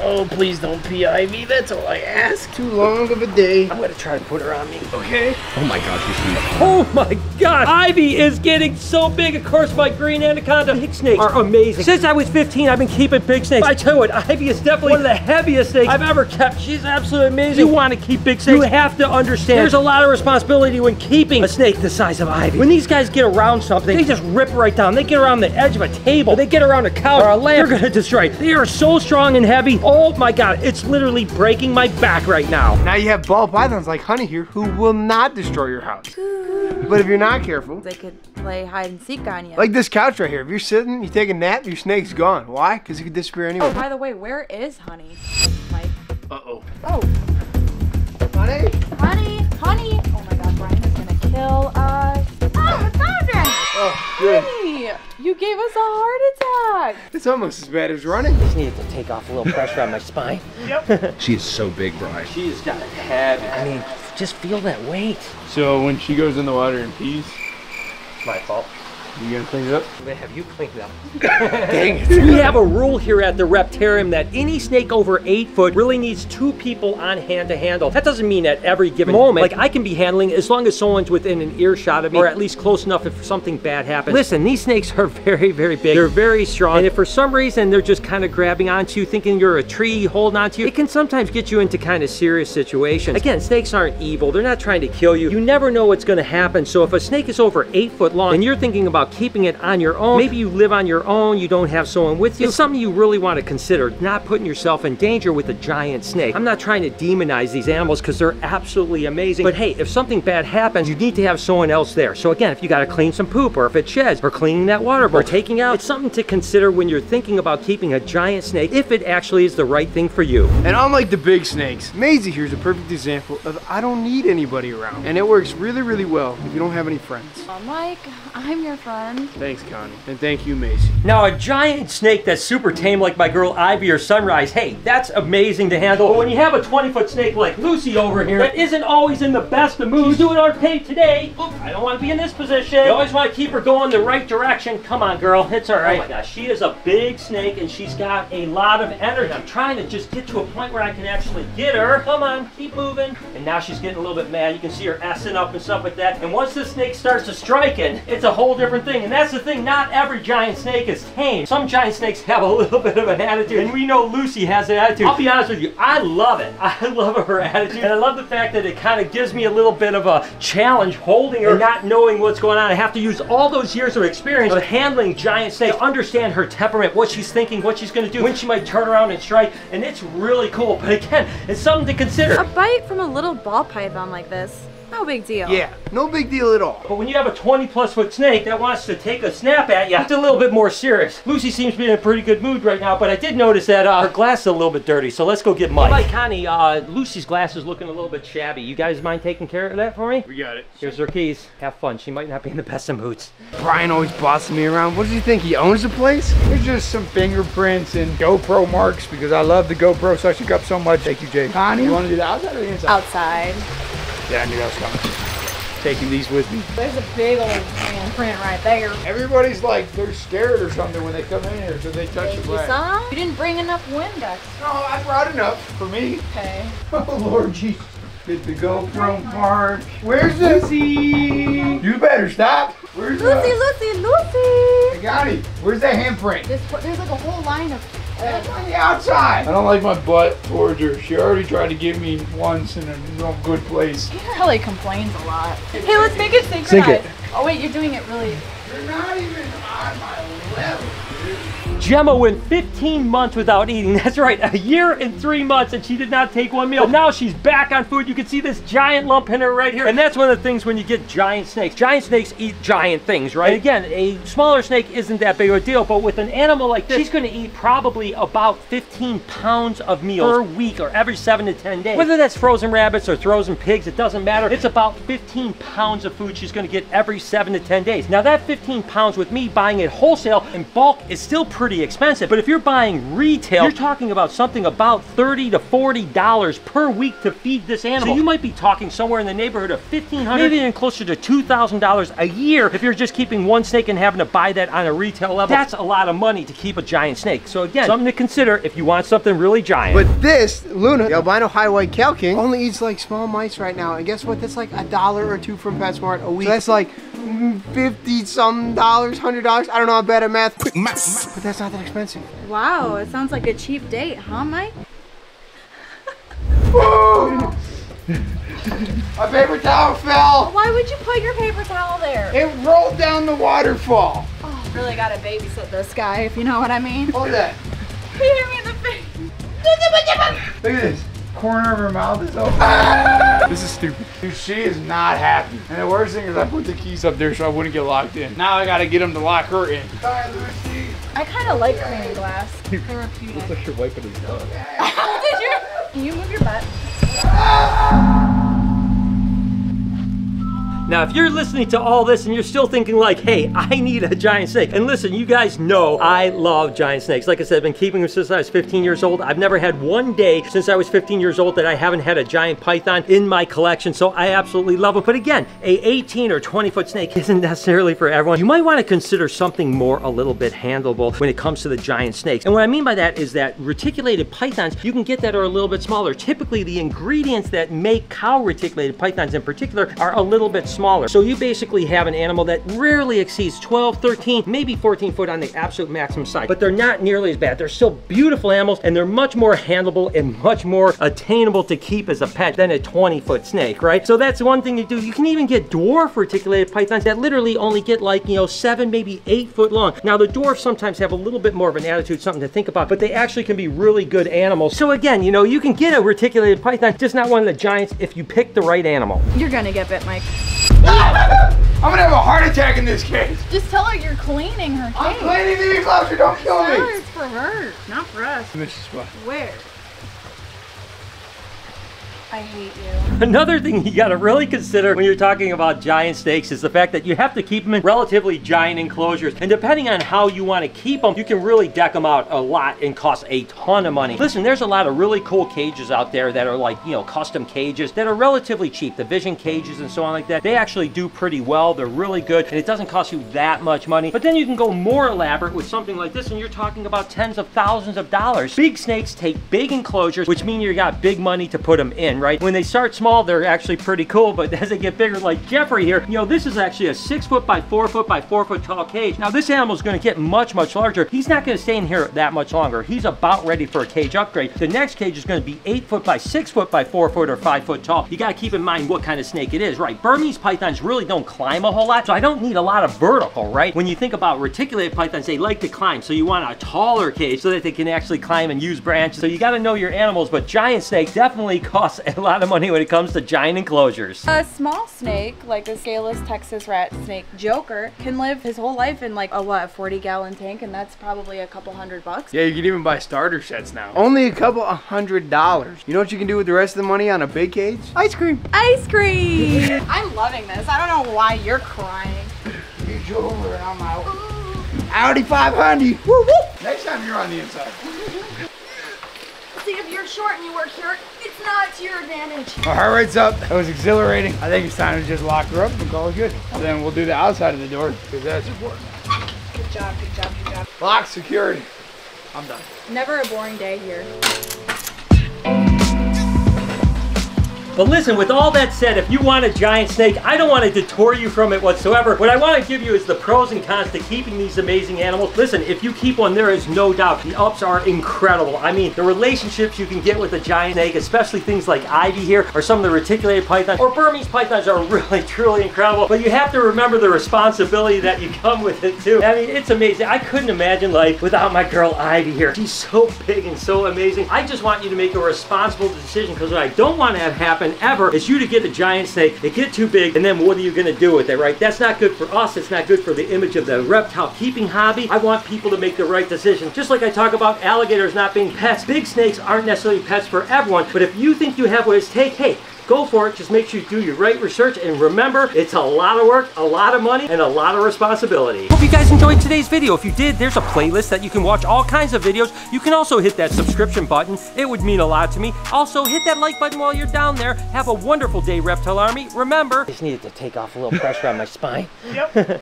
Oh, please don't pee Ivy. That's all I ask. Too long of a day. I'm gonna try to put her on me. Okay. Oh my God, she's huge. Oh my God, Ivy is getting so big. Of course, my green anaconda big snakes are amazing. Since I was 15, I've been keeping big snakes. I tell you what, Ivy is definitely one of the heaviest snakes I've ever kept. She's absolutely amazing. You want to keep big snakes, you have to understand there's a lot of responsibility when keeping a snake the size of Ivy. When these guys get around something, they just rip right down. They get around the edge of a table, they get around a couch or a lamp, they're gonna destroy it. They are so strong and heavy. Oh my God, it's literally breaking my back right now. Now you have ball pythons like Honey here who will not destroy your house. But if you're not careful, they could play hide and seek on you. Like this couch right here. If you're sitting, you take a nap, your snake's gone. Why? Because it could disappear anyway. Oh, by the way, where is Honey? Mike. Uh-oh. Oh. Honey? Honey, Honey. Oh my God, Brian is gonna kill us. Oh, I found her. Oh, good. Honey, you gave us a heart attack. It's almost as bad as running. Just needed to take off a little pressure on my spine. Yep. She is so big, Brian. She has got heavy. I mean, just feel that weight. So when she goes in the water and pees, It's my fault. you gonna clean it up? I'm gonna have you clean it up. Dang it. We have a rule here at the Reptarium that any snake over 8 foot really needs 2 people on hand to handle. That doesn't mean at every given moment, like I can be handling as long as someone's within an earshot of me, or at least close enough if something bad happens. Listen, these snakes are very, very big. They're very strong. And if for some reason they're just kind of grabbing onto you, thinking you're a tree, holding onto you, it can sometimes get you into kind of serious situations. Again, snakes aren't evil. They're not trying to kill you. You never know what's gonna happen. So if a snake is over 8 foot long and you're thinking about keeping it on your own, maybe you live on your own, you don't have someone with you, it's something you really want to consider, not putting yourself in danger with a giant snake. I'm not trying to demonize these animals because they're absolutely amazing, but hey, if something bad happens, you need to have someone else there. So again, if you got to clean some poop, or if it sheds, or cleaning that water bowl, or taking out, it's something to consider when you're thinking about keeping a giant snake, if it actually is the right thing for you. And unlike the big snakes, Maisie here's a perfect example of I don't need anybody around. And it works really, really well if you don't have any friends. Mike, I'm your friend. Thanks, Connie. And thank you, Maisie. Now, a giant snake that's super tame like my girl Ivy or Sunrise, hey, that's amazing to handle. But when you have a 20-foot snake like Lucy over here that isn't always in the best of moods, she's doing our pay today. Oop, I don't want to be in this position. You always want to keep her going the right direction. Come on, girl, it's all right. Oh my gosh, she is a big snake and she's got a lot of energy. I'm trying to just get to a point where I can actually get her. Come on, keep moving. And now she's getting a little bit mad. You can see her S-ing up and stuff like that. And once the snake starts to striking, it's a whole different thing. And that's the thing, not every giant snake is tame. Some giant snakes have a little bit of an attitude, and we know Lucy has an attitude. I'll be honest with you, I love it. I love her attitude, and I love the fact that it kind of gives me a little bit of a challenge holding her and not knowing what's going on. I have to use all those years of experience of handling giant snakes to understand her temperament, what she's thinking, what she's going to do, when she might turn around and strike, and it's really cool. But again, it's something to consider. A bite from a little ball python like this, no big deal. Yeah, no big deal at all. But when you have a 20-plus foot snake that wants to take a snap at you, it's a little bit more serious. Lucy seems to be in a pretty good mood right now, but I did notice that her glass is a little bit dirty, so let's go get Mike. Hey, Mike, Connie, Lucy's glass is looking a little bit shabby. You guys mind taking care of that for me? We got it. Here's her keys. Have fun. She might not be in the best of moods. Brian always bossing me around. What does he think? He owns the place? There's just some fingerprints and GoPro marks because I love the GoPro, so I shook up so much. Thank you, Jay. Connie, you want to do the outside or the inside? Outside. Yeah, I knew that was coming. Taking these with me. There's a big old handprint right there. Everybody's like, they're scared or something when they come in here, so they touch the You glass. saw? You didn't bring enough Windex. No, I brought enough for me. Okay. Oh, Lord Jesus. Get the GoPro mark. Where's Lucy? You better stop. Where's Lucy? Hey, Gotti, where's that handprint? There's like a whole line of... That's on the outside. I don't like my butt towards her. She already tried to give me once in a no good place. He really complains a lot. Hey, let's make it synchronized. Sync it. Oh wait, you're doing it really... You're not even on my level, dude. Gemma went 15 months without eating. That's right, a year and 3 months, and she did not take one meal. But now she's back on food. You can see this giant lump in her right here. And that's one of the things when you get giant snakes. Giant snakes eat giant things, right? And again, a smaller snake isn't that big of a deal, but with an animal like this, she's gonna eat probably about 15 pounds of meals per week or every 7 to 10 days. Whether that's frozen rabbits or frozen pigs, it doesn't matter. It's about 15 pounds of food she's gonna get every 7 to 10 days. Now that 15 pounds with me buying it wholesale in bulk is it's still pretty expensive. But if you're buying retail, you're talking about something about $30 to $40 per week to feed this animal. So you might be talking somewhere in the neighborhood of $1,500, maybe even closer to $2,000 a year if you're just keeping one snake and having to buy that on a retail level. That's a lot of money to keep a giant snake. So again, something to consider if you want something really giant. But this, Luna, the albino high white cow king, only eats like small mice right now. And guess what? That's like $1 or $2 from PetSmart a week. So that's like 50 some dollars, $100. I don't know how bad at math. Quick math. But that's not that expensive. Wow, it sounds like a cheap date, huh, Mike? Whoa! My paper towel fell. Why would you put your paper towel there? It rolled down the waterfall. Oh, really gotta babysit this guy, if you know what I mean. Look at that. He hit me in the face. Look at this. Corner of her mouth is open. This is stupid. Dude, she is not happy. And the worst thing is I put the keys up there so I wouldn't get locked in. Now I gotta get them to lock her in. Bye, Lucy. I kind of like cleaning glass. Therapeutic. Looks like you're wiping his nose. Did you? Can you move your butt? Now, if you're listening to all this and you're still thinking like, hey, I need a giant snake. And listen, you guys know I love giant snakes. Like I said, I've been keeping them since I was 15 years old. I've never had one day since I was 15 years old that I haven't had a giant python in my collection. So I absolutely love them. But again, a 18 or 20 foot snake isn't necessarily for everyone. You might want to consider something more a little bit handleable when it comes to the giant snakes. And what I mean by that is that reticulated pythons, you can get that are a little bit smaller. Typically, the ingredients that make cow reticulated pythons in particular are a little bit smaller. So you basically have an animal that rarely exceeds 12, 13, maybe 14 foot on the absolute maximum size, but they're not nearly as bad. They're still beautiful animals and they're much more handleable and much more attainable to keep as a pet than a 20 foot snake, right? So that's one thing to do. You can even get dwarf reticulated pythons that literally only get like, 7, maybe 8 foot long. Now the dwarfs sometimes have a little bit more of an attitude, something to think about, but they actually can be really good animals. So again, you can get a reticulated python, just not one of the giants if you pick the right animal. You're gonna get bit, Mike. I'm gonna have a heart attack in this cage. Just tell her you're cleaning her cage. I'm cleaning the closer, don't kill me. It's for her, not for us. Mrs. Spot. Where? I hate you. Another thing you gotta really consider when you're talking about giant snakes is the fact that you have to keep them in relatively giant enclosures. And depending on how you want to keep them, you can really deck them out a lot and cost a ton of money. Listen, there's a lot of really cool cages out there that are like, custom cages that are relatively cheap. The vision cages and so on like that, they actually do pretty well. They're really good and it doesn't cost you that much money. But then you can go more elaborate with something like this and you're talking about tens of thousands of dollars. Big snakes take big enclosures, which mean you got big money to put them in, right? When they start small, they're actually pretty cool, but as they get bigger, like Jeffrey here, this is actually a 6 foot by 4 foot by 4 foot tall cage. Now this animal is going to get much, much larger. He's not going to stay in here that much longer. He's about ready for a cage upgrade. The next cage is going to be 8 foot by 6 foot by 4 foot or 5 foot tall. You got to keep in mind what kind of snake it is, right? Burmese pythons really don't climb a whole lot, so I don't need a lot of vertical, right? When you think about reticulated pythons, they like to climb, so you want a taller cage so that they can actually climb and use branches. So you got to know your animals, but giant snakes definitely cost a lot of money when it comes to giant enclosures. A small snake, like a scaleless Texas rat snake Joker, can live his whole life in like a 40-gallon tank, and that's probably a couple $100. Yeah, you can even buy starter sets now. Only a couple $100. You know what you can do with the rest of the money on a big cage? Ice cream. Ice cream! I'm loving this. I don't know why you're crying. Reach over and I'm out. Audi 500. Woo woo. Next time you're on the inside. See, if you're short and you work here, it's not to your advantage. Our heart rate's up. That was exhilarating. I think it's time to just lock her up and call it good. And then we'll do the outside of the door because that's important. Good job, good job, good job. Lock security. I'm done. Never a boring day here. But listen, with all that said, if you want a giant snake, I don't want to detour you from it whatsoever. What I want to give you is the pros and cons to keeping these amazing animals. Listen, if you keep one, there is no doubt the ups are incredible. I mean, the relationships you can get with a giant snake, especially things like Ivy here, or some of the reticulated pythons, or Burmese pythons are really, truly incredible. But you have to remember the responsibility that you come with it too. I mean, it's amazing. I couldn't imagine life without my girl Ivy here. She's so big and so amazing. I just want you to make a responsible decision, because what I don't want to have happen ever is you to get a giant snake, they get too big, and then what are you going to do with it, right? That's not good for us. It's not good for the image of the reptile keeping hobby. I want people to make the right decision. Just like I talk about alligators not being pets, big snakes aren't necessarily pets for everyone, but if you think you have what it takes, hey, go for it. Just make sure you do your right research, and remember, it's a lot of work, a lot of money, and a lot of responsibility. Hope you guys enjoyed today's video. If you did, there's a playlist that you can watch all kinds of videos. You can also hit that subscription button. It would mean a lot to me. Also, hit that like button while you're down there. Have a wonderful day, Reptile Army. Remember, I just needed to take off a little pressure on my spine. Yep.